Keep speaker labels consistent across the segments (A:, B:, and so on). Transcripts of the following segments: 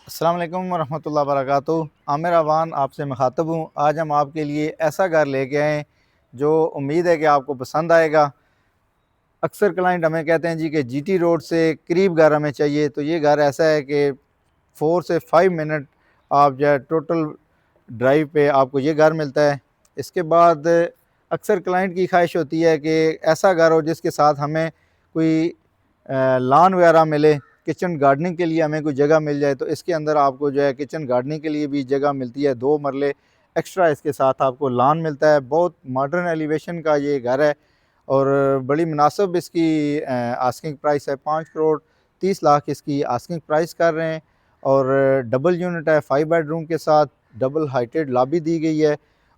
A: अस्सलाम वालेकुम वरहमतुल्लाहि वबरकातुहू। आमिर अवान आपसे मुखातब हूँ। आज हम आपके लिए ऐसा घर लेके आए जो उम्मीद है कि आपको पसंद आएगा। अक्सर क्लाइंट हमें कहते हैं जी कि जीटी रोड से करीब घर हमें चाहिए, तो ये घर ऐसा है कि 4 से 5 मिनट आप जो है टोटल ड्राइव पे आपको ये घर मिलता है। इसके बाद अक्सर क्लाइंट की ख्वाहिश होती है कि ऐसा घर हो जिसके साथ हमें कोई लॉन वगैरह मिले, किचन गार्डनिंग के लिए हमें कोई जगह मिल जाए। तो इसके अंदर आपको जो है किचन गार्डनिंग के लिए भी जगह मिलती है, 2 मरले एक्स्ट्रा इसके साथ आपको लॉन मिलता है। बहुत मॉडर्न एलिवेशन का ये घर है और बड़ी मुनासिब इसकी आस्किंग प्राइस है। 5 करोड़ 30 लाख इसकी आस्किंग प्राइस कर रहे हैं और डबल यूनिट है, 5 बेडरूम के साथ डबल हाइटेड लॉबी दी गई है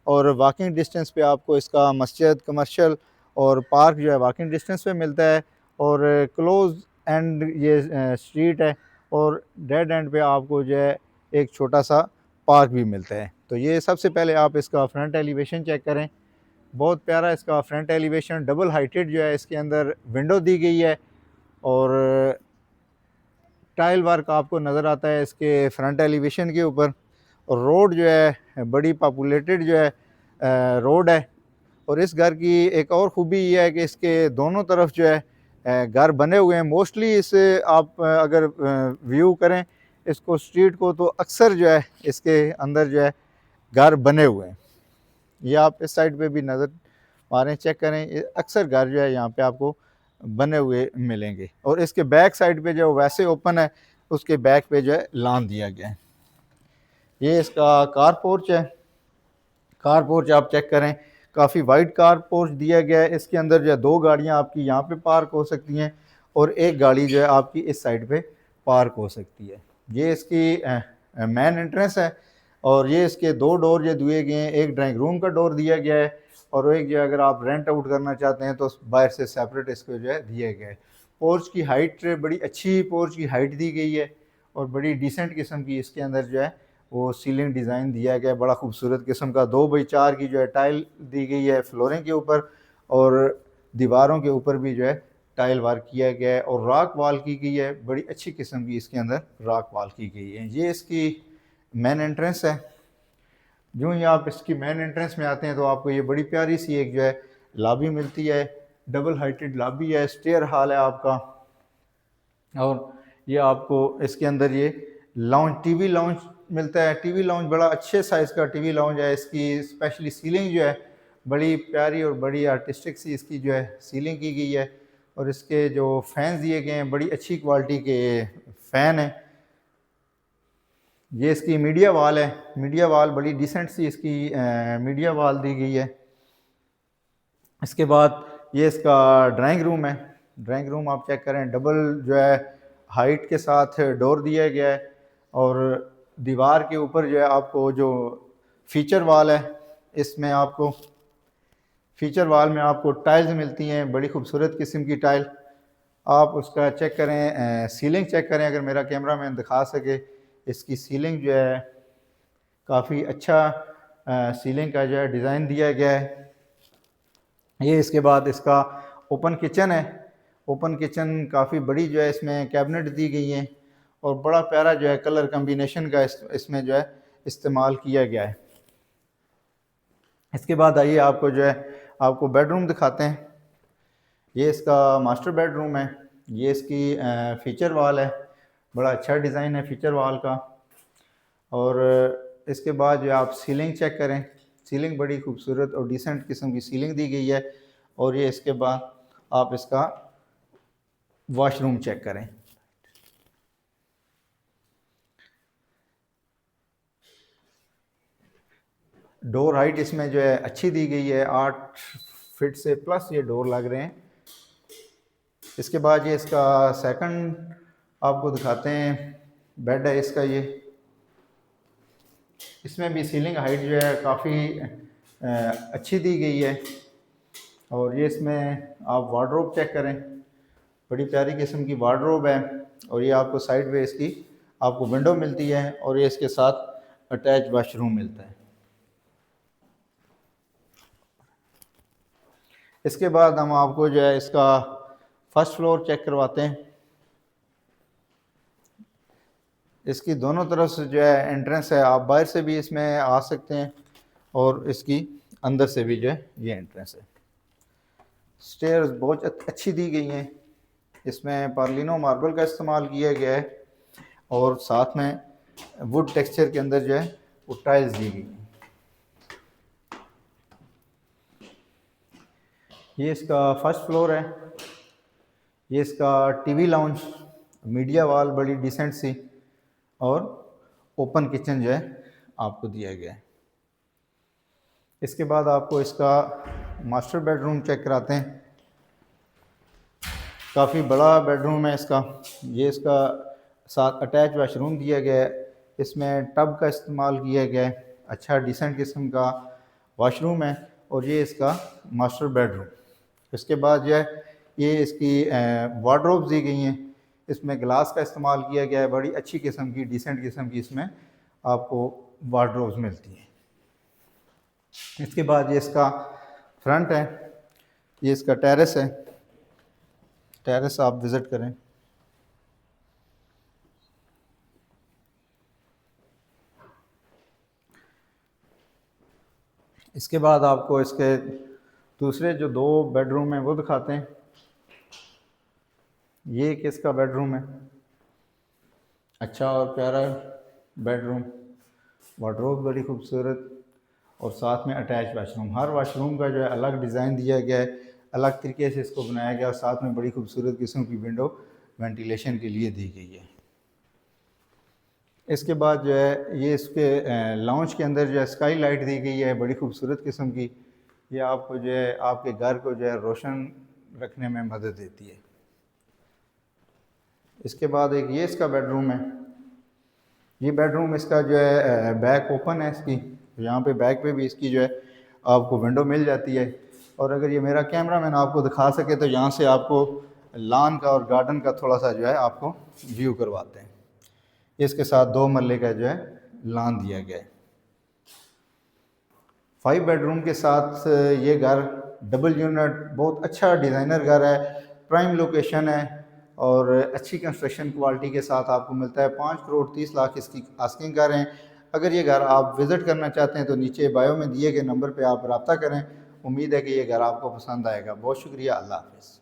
A: और वॉकिंग डिस्टेंस पे आपको इसका मस्जिद, कमर्शियल और पार्क जो है वॉकिंग डिस्टेंस पे मिलता है और क्लोज एंड ये स्ट्रीट है और डेड एंड पे आपको जो है एक छोटा सा पार्क भी मिलता है। तो ये सबसे पहले आप इसका फ्रंट एलिवेशन चेक करें। बहुत प्यारा इसका फ्रंट एलिवेशन, डबल हाइटेड जो है इसके अंदर विंडो दी गई है और टाइल वर्क आपको नज़र आता है इसके फ्रंट एलिवेशन के ऊपर। और रोड जो है बड़ी पॉपुलेटेड जो है रोड है और इस घर की एक और ख़ूबी ये है कि इसके दोनों तरफ जो है घर बने हुए हैं। मोस्टली इस आप अगर व्यू करें इसको स्ट्रीट को, तो अक्सर जो है इसके अंदर जो है घर बने हुए हैं। ये आप इस साइड पे भी नज़र मारें, चेक करें, ये अक्सर घर जो है यहाँ पे आपको बने हुए मिलेंगे। और इसके बैक साइड पे जो वैसे ओपन है, उसके बैक पे जो है लॉन दिया गया है। ये इसका कार पोर्च है। कार पोर्च आप चेक करें, काफ़ी वाइड कार पोर्च दिया गया है। इसके अंदर जो है 2 गाड़ियाँ आपकी यहाँ पे पार्क हो सकती हैं और एक गाड़ी जो है आपकी इस साइड पे पार्क हो सकती है। ये इसकी मेन एंट्रेंस है और ये इसके 2 डोर जो दिए गए हैं, एक ड्राइंग रूम का डोर दिया गया है और एक जो अगर आप रेंट आउट करना चाहते हैं तो बाहर से सेपरेट इसको जो है दिया गया है। पोर्च की हाइट बड़ी अच्छी पोर्च की हाइट दी गई है और बड़ी डिसेंट किस्म की इसके अंदर जो है वो सीलिंग डिज़ाइन दिया गया है। बड़ा खूबसूरत किस्म का 2x4 की जो है टाइल दी गई है फ्लोरिंग के ऊपर और दीवारों के ऊपर भी जो है टाइल वर्क किया गया है और रॉक वॉल की गई है। बड़ी अच्छी किस्म की इसके अंदर रॉक वॉल की गई है। ये इसकी मेन एंट्रेंस है। जो ही आप इसकी मेन एंट्रेंस में आते हैं तो आपको ये बड़ी प्यारी सी एक जो है लॉबी मिलती है। डबल हाइटेड लॉबी है, स्टेयर हॉल है आपका और ये आपको इसके अंदर ये लाउंज, टीवी लाउंज मिलता है। टीवी लाउंज बड़ा अच्छे साइज़ का टीवी लाउंज है। इसकी स्पेशली सीलिंग जो है बड़ी प्यारी और बड़ी आर्टिस्टिक सी इसकी जो है सीलिंग की गई है और इसके जो फैंस दिए गए हैं बड़ी अच्छी क्वालिटी के फ़ैन हैं। ये इसकी मीडिया वॉल है। मीडिया वॉल बड़ी डिसेंट सी इसकी मीडिया वॉल दी गई है। इसके बाद ये इसका ड्राइंग रूम है। ड्राइंग रूम आप चेक करें, डबल जो है हाइट के साथ डोर दिया गया है और दीवार के ऊपर जो है आपको जो फीचर वॉल है, इसमें आपको फीचर वॉल में आपको टाइल्स मिलती हैं, बड़ी खूबसूरत किस्म की टाइल। आप उसका चेक करें, सीलिंग चेक करें, अगर मेरा कैमरा मैन दिखा सके। इसकी सीलिंग जो है काफ़ी अच्छा सीलिंग का जो है डिज़ाइन दिया गया है। ये इसके बाद इसका ओपन किचन है। ओपन किचन काफ़ी बड़ी जो है इसमें कैबिनेट दी गई हैं और बड़ा प्यारा जो है कलर कम्बिनेशन का इसमें जो है इस्तेमाल किया गया है। इसके बाद आइए आपको जो है आपको बेडरूम दिखाते हैं। ये इसका मास्टर बेडरूम है। ये इसकी फीचर वॉल है, बड़ा अच्छा डिज़ाइन है फीचर वॉल का। और इसके बाद जो आप सीलिंग चेक करें, सीलिंग बड़ी खूबसूरत और डिसेंट किस्म की सीलिंग दी गई है। और ये इसके बाद आप इसका वॉशरूम चेक करें। डोर हाइट इसमें जो है अच्छी दी गई है, 8 फीट से प्लस ये डोर लग रहे हैं। इसके बाद ये इसका सेकंड आपको दिखाते हैं। बेड है इसका ये, इसमें भी सीलिंग हाइट जो है काफ़ी अच्छी दी गई है। और ये इसमें आप वार्डरोब चेक करें, बड़ी प्यारी किस्म की वार्डरोब है। और ये आपको साइड पे इसकी आपको विंडो मिलती है और ये इसके साथ अटैच वाशरूम मिलता है। इसके बाद हम आपको जो है इसका फर्स्ट फ्लोर चेक करवाते हैं। इसकी दोनों तरफ से जो है एंट्रेंस है, आप बाहर से भी इसमें आ सकते हैं और इसकी अंदर से भी जो है ये एंट्रेंस है। स्टेयर्स बहुत अच्छी दी गई हैं, इसमें पार्लिनो मार्बल का इस्तेमाल किया गया है और साथ में वुड टेक्सचर के अंदर जो है वो टाइल्स दी गई हैं। ये इसका फर्स्ट फ्लोर है। ये इसका टीवी लाउंज, मीडिया वॉल बड़ी डिसेंट सी और ओपन किचन जो है आपको दिया गया है। इसके बाद आपको इसका मास्टर बेडरूम चेक कराते हैं। काफ़ी बड़ा बेडरूम है इसका। ये इसका साथ अटैच वाशरूम दिया गया है, इसमें टब का इस्तेमाल किया गया है, अच्छा डिसेंट किस्म का वाशरूम है और ये इसका मास्टर बेडरूम। इसके बाद जो है ये इसकी वार्डरोब्स दी गई हैं, इसमें ग्लास का इस्तेमाल किया गया है, बड़ी अच्छी किस्म की डिसेंट किस्म की इसमें आपको वार्डरोब्स मिलती हैं। इसके बाद ये इसका फ्रंट है, ये इसका टेरेस है। टेरेस आप विज़िट करें। इसके बाद आपको इसके दूसरे जो 2 बेडरूम हैं वो दिखाते हैं। ये किसका बेडरूम है, अच्छा और प्यारा बेडरूम, वार्डरोब बड़ी खूबसूरत और साथ में अटैच वाशरूम। हर वाशरूम का जो है अलग डिज़ाइन दिया गया है, अलग तरीके से इसको बनाया गया और साथ में बड़ी खूबसूरत किस्म की विंडो वेंटिलेशन के लिए दी गई है। इसके बाद जो है ये इसके लाउंज के अंदर जो है स्काई लाइट दी गई है, बड़ी खूबसूरत किस्म की। ये आपको जो है आपके घर को जो है रोशन रखने में मदद देती है। इसके बाद एक ये इसका बेडरूम है। ये बेडरूम इसका जो है बैक ओपन है इसकी, यहाँ पे बैक पे भी इसकी जो है आपको विंडो मिल जाती है। और अगर ये मेरा कैमरा मैन आपको दिखा सके तो यहाँ से आपको लॉन का और गार्डन का थोड़ा सा जो है आपको व्यू करवाते हैं। इसके साथ 2 मरले का जो है लॉन दिया गया है। 5 बेडरूम के साथ ये घर डबल यूनिट बहुत अच्छा डिज़ाइनर घर है, प्राइम लोकेशन है और अच्छी कंस्ट्रक्शन क्वालिटी के साथ आपको मिलता है। 5 करोड़ 30 लाख इसकी आस्किंग कर रहे हैं। अगर ये घर आप विज़िट करना चाहते हैं तो नीचे बायो में दिए गए नंबर पे आप रब्ता करें। उम्मीद है कि ये घर आपको पसंद आएगा। बहुत शुक्रिया, अल्लाह हाफ़िज़।